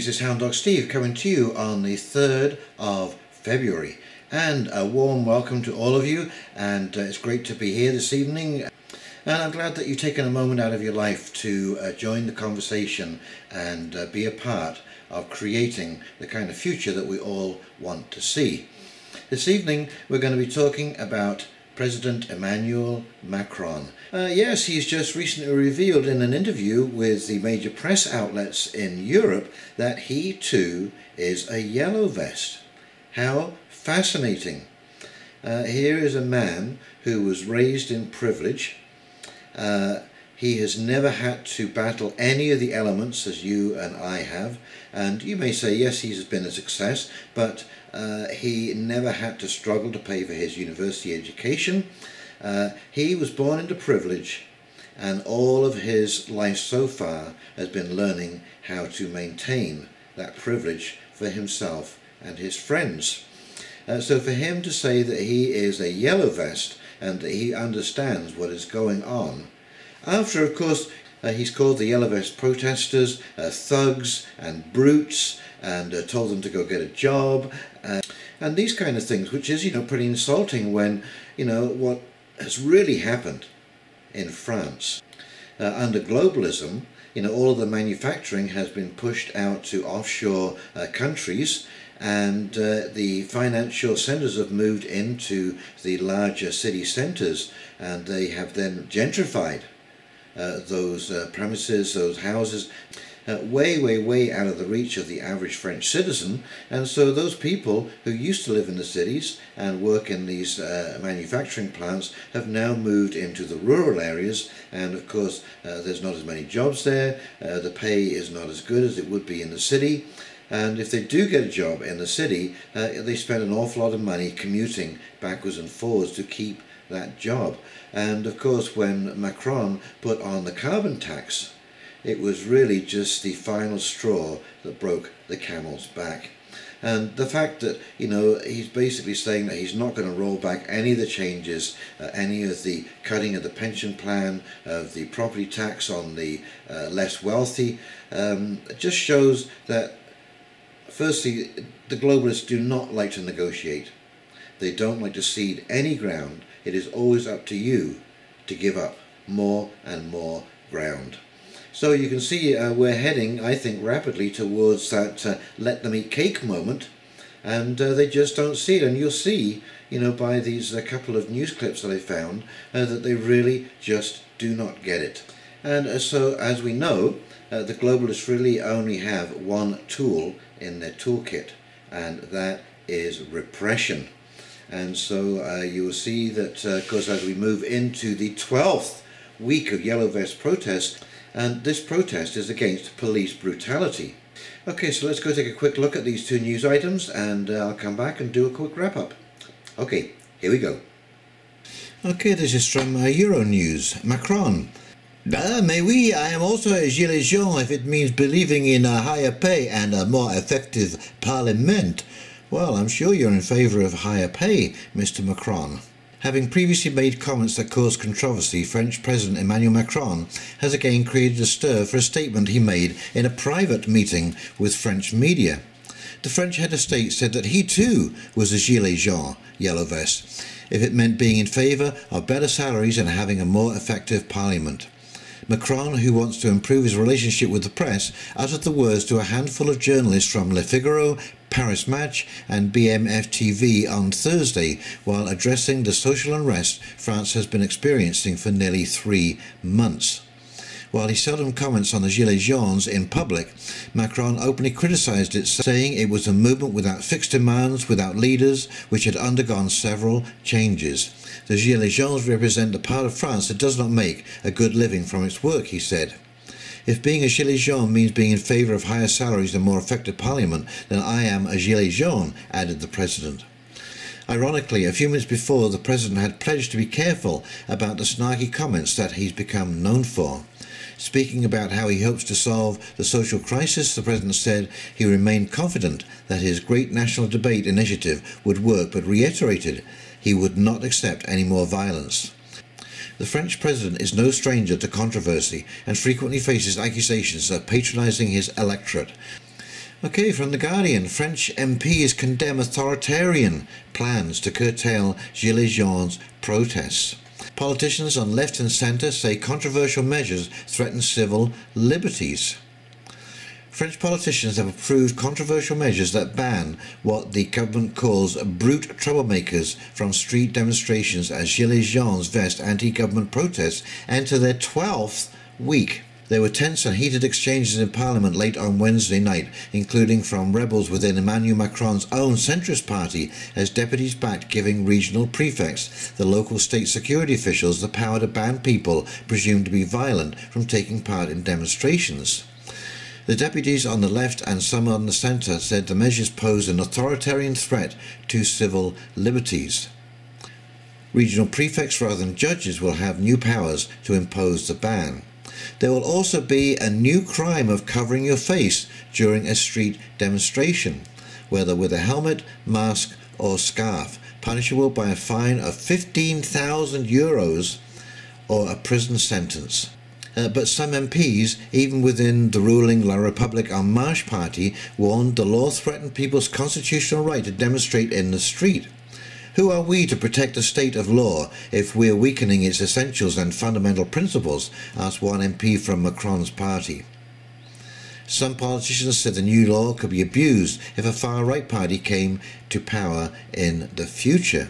Greetings, it's Hound Dog Steve coming to you on the 3rd of February. And a warm welcome to all of you, and it's great to be here this evening. And I'm glad that you've taken a moment out of your life to join the conversation and be a part of creating the kind of future that we all want to see. This evening we're going to be talking about President Emmanuel Macron. Yes, he's just recently revealed in an interview with the major press outlets in Europe that he too is a yellow vest. How fascinating. Here is a man who was raised in privilege. He has never had to battle any of the elements as you and I have, and you may say yes, he's been a success, but he never had to struggle to pay for his university education. He was born into privilege, and all of his life so far has been learning how to maintain that privilege for himself and his friends. So for him to say that he is a yellow vest and that he understands what is going on, after, of course, he's called the Yellow Vest protesters thugs and brutes, and told them to go get a job, and these kind of things, which is, pretty insulting when, what has really happened in France. Under globalism, all of the manufacturing has been pushed out to offshore countries, and the financial centres have moved into the larger city centres, and they have then gentrified those premises, those houses, way out of the reach of the average French citizen. And so those people who used to live in the cities and work in these manufacturing plants have now moved into the rural areas, and of course there's not as many jobs there, the pay is not as good as it would be in the city, and if they do get a job in the city, they spend an awful lot of money commuting backwards and forwards to keep that job. And of course, when Macron put on the carbon tax, it was really just the final straw that broke the camel's back. And the fact that, he's basically saying that he's not going to roll back any of the changes, any of the cutting of the pension plan, of the property tax on the less wealthy, just shows that, firstly, the globalists do not like to negotiate. They don't like to cede any ground. It is always up to you to give up more and more ground. So you can see we're heading, I think, rapidly towards that let them eat cake moment, and they just don't see it. And you'll see, by these couple of news clips that I found, that they really just do not get it. And so, as we know, the globalists really only have one tool in their toolkit, and that is repression. And so you will see that, of course, as we move into the 12th week of Yellow Vest protests, and this protest is against police brutality. Okay, so let's go take a quick look at these two news items, and I'll come back and do a quick wrap-up. Okay, here we go. Okay, this is from Euronews. Macron. Mais oui, I am also a gilet jaune if it means believing in a higher pay and a more effective parliament. Well, I'm sure you're in favour of higher pay, Mr. Macron. Having previously made comments that caused controversy, French President Emmanuel Macron has again created a stir for a statement he made in a private meeting with French media. The French head of state said that he too was a gilet jaune, yellow vest, if it meant being in favour of better salaries and having a more effective parliament. Macron, who wants to improve his relationship with the press, uttered the words to a handful of journalists from Le Figaro, Paris Match and BMF-TV on Thursday while addressing the social unrest France has been experiencing for nearly 3 months. While he seldom comments on the Gilets Jaunes in public, Macron openly criticised it, saying it was a movement without fixed demands, without leaders, which had undergone several changes. The Gilets Jaunes represent the part of France that does not make a good living from its work, he said. If being a gilet jaune means being in favour of higher salaries and more effective parliament, then I am a gilet jaune, added the president. Ironically, a few minutes before, the president had pledged to be careful about the snarky comments that he's become known for. Speaking about how he hopes to solve the social crisis, the president said he remained confident that his Great National Debate initiative would work, but reiterated he would not accept any more violence. The French president is no stranger to controversy and frequently faces accusations of patronising his electorate. Okay, from The Guardian, French MPs condemn authoritarian plans to curtail Gilets Jaunes protests. Politicians on left and centre say controversial measures threaten civil liberties. French politicians have approved controversial measures that ban what the government calls brute troublemakers from street demonstrations as Gilets Jaunes vest anti-government protests enter their 12th week. There were tense and heated exchanges in Parliament late on Wednesday night, including from rebels within Emmanuel Macron's own centrist party, as deputies backed giving regional prefects, the local state security officials, the power to ban people presumed to be violent from taking part in demonstrations. The deputies on the left and some on the centre said the measures pose an authoritarian threat to civil liberties. Regional prefects rather than judges will have new powers to impose the ban. There will also be a new crime of covering your face during a street demonstration, whether with a helmet, mask or scarf, punishable by a fine of €15,000 or a prison sentence. But some MPs, even within the ruling La République En Marche party, warned the law threatened people's constitutional right to demonstrate in the street. Who are we to protect the state of law if we're weakening its essentials and fundamental principles? Asked one MP from Macron's party. Some politicians said the new law could be abused if a far-right party came to power in the future.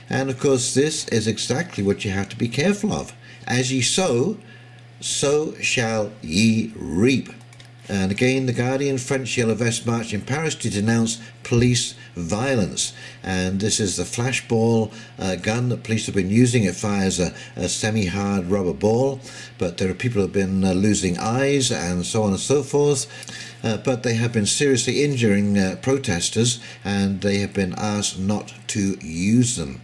And of course this is exactly what you have to be careful of. As ye sow, so shall ye reap. And again, The Guardian, French Yellow Vest march in Paris to denounce police violence. And this is the flashball gun that police have been using. It fires a semi-hard rubber ball, but there are people who have been losing eyes and so on and so forth. But they have been seriously injuring protesters, and they have been asked not to use them.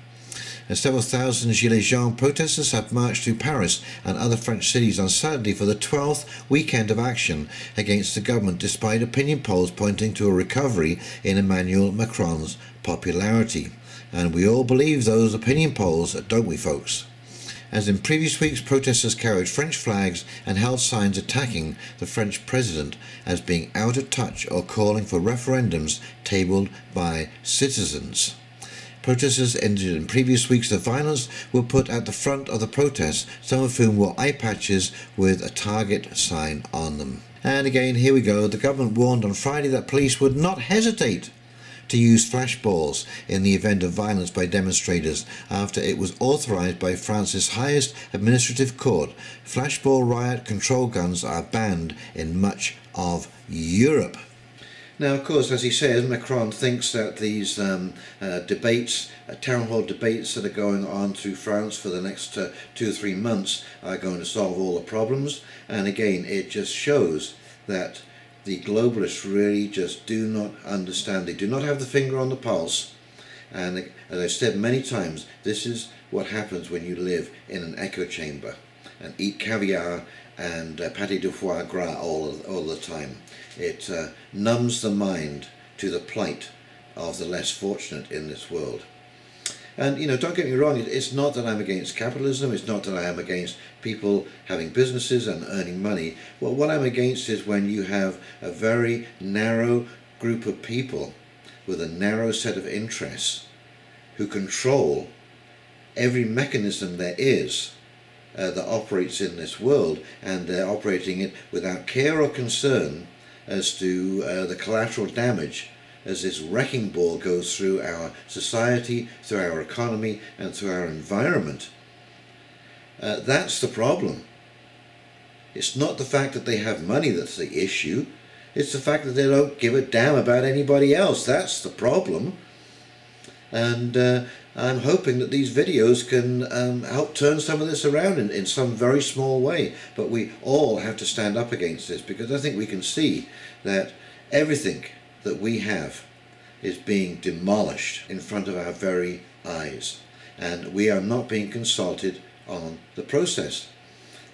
Several thousand Gilets Jaunes protesters have marched through Paris and other French cities on Saturday for the 12th weekend of action against the government, despite opinion polls pointing to a recovery in Emmanuel Macron's popularity. And we all believe those opinion polls, don't we, folks? As in previous weeks, protesters carried French flags and held signs attacking the French president as being out of touch or calling for referendums tabled by citizens. Protesters injured in previous weeks of violence were put at the front of the protests, some of whom wore eye patches with a target sign on them. And again, here we go. The government warned on Friday that police would not hesitate to use flashballs in the event of violence by demonstrators after it was authorized by France's highest administrative court. Flashball riot control guns are banned in much of Europe. Now, of course, as he says, Macron thinks that these debates, town hall debates that are going on through France for the next 2 or 3 months are going to solve all the problems. And again, it just shows that the globalists really just do not understand. They do not have the finger on the pulse. And as I've said many times, this is what happens when you live in an echo chamber and eat caviar and pâté de foie gras all the time. It numbs the mind to the plight of the less fortunate in this world. And, you know, don't get me wrong, it's not that I'm against capitalism, it's not that I am against people having businesses and earning money. Well, what I'm against is when you have a very narrow group of people with a narrow set of interests who control every mechanism there is that operates in this world, and they're operating it without care or concern as to the collateral damage as this wrecking ball goes through our society, through our economy and through our environment. That's the problem. It's not the fact that they have money that's the issue, it's the fact that they don't give a damn about anybody else. That's the problem. And I'm hoping that these videos can help turn some of this around in some very small way. But we all have to stand up against this, because I think we can see that everything that we have is being demolished in front of our very eyes. And we are not being consulted on the process.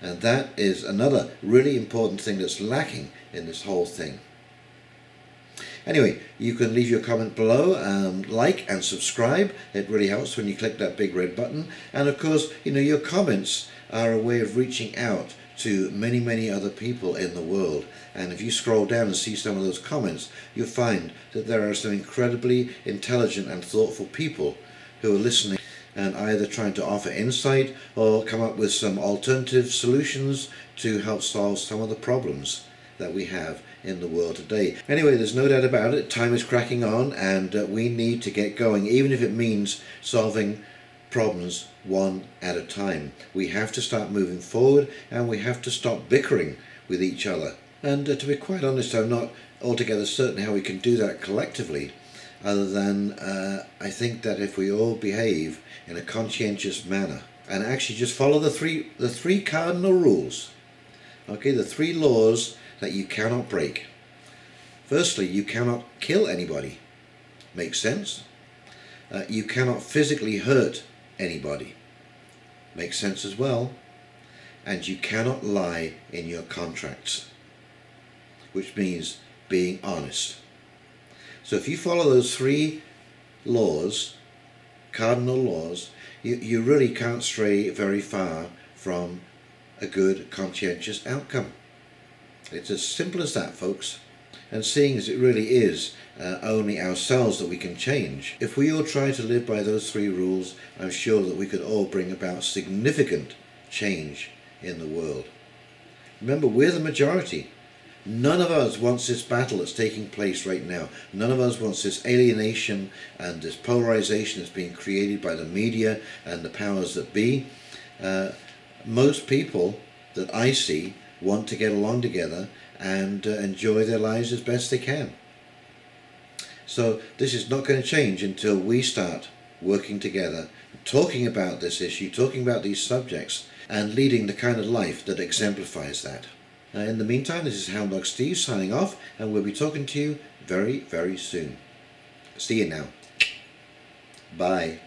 And that is another really important thing that's lacking in this whole thing. Anyway, you can leave your comment below, like and subscribe. It really helps when you click that big red button. And of course, you know, your comments are a way of reaching out to many, many other people in the world. And if you scroll down and see some of those comments, you'll find that there are some incredibly intelligent and thoughtful people who are listening and either trying to offer insight or come up with some alternative solutions to help solve some of the problems that we have in the world today. Anyway, there's no doubt about it, time is cracking on, and we need to get going, even if it means solving problems one at a time. We have to start moving forward, and we have to stop bickering with each other. And to be quite honest, I'm not altogether certain how we can do that collectively, other than I think that if we all behave in a conscientious manner and actually just follow the three cardinal rules, okay, the three laws that you cannot break. Firstly, you cannot kill anybody. Makes sense? You cannot physically hurt anybody. Makes sense as well. And you cannot lie in your contracts, which means being honest. So if you follow those three laws, cardinal laws, you really can't stray very far from a good, conscientious outcome. It's as simple as that, folks. And seeing as it really is only ourselves that we can change, if we all try to live by those three rules, I'm sure that we could all bring about significant change in the world. Remember, we're the majority. None of us wants this battle that's taking place right now. None of us wants this alienation and this polarization that's being created by the media and the powers that be. Most people that I see want to get along together and enjoy their lives as best they can. So this is not going to change until we start working together, talking about this issue, talking about these subjects, and leading the kind of life that exemplifies that. In the meantime, this is Hound Dog Steve signing off, and we'll be talking to you very, very soon. See you now. Bye.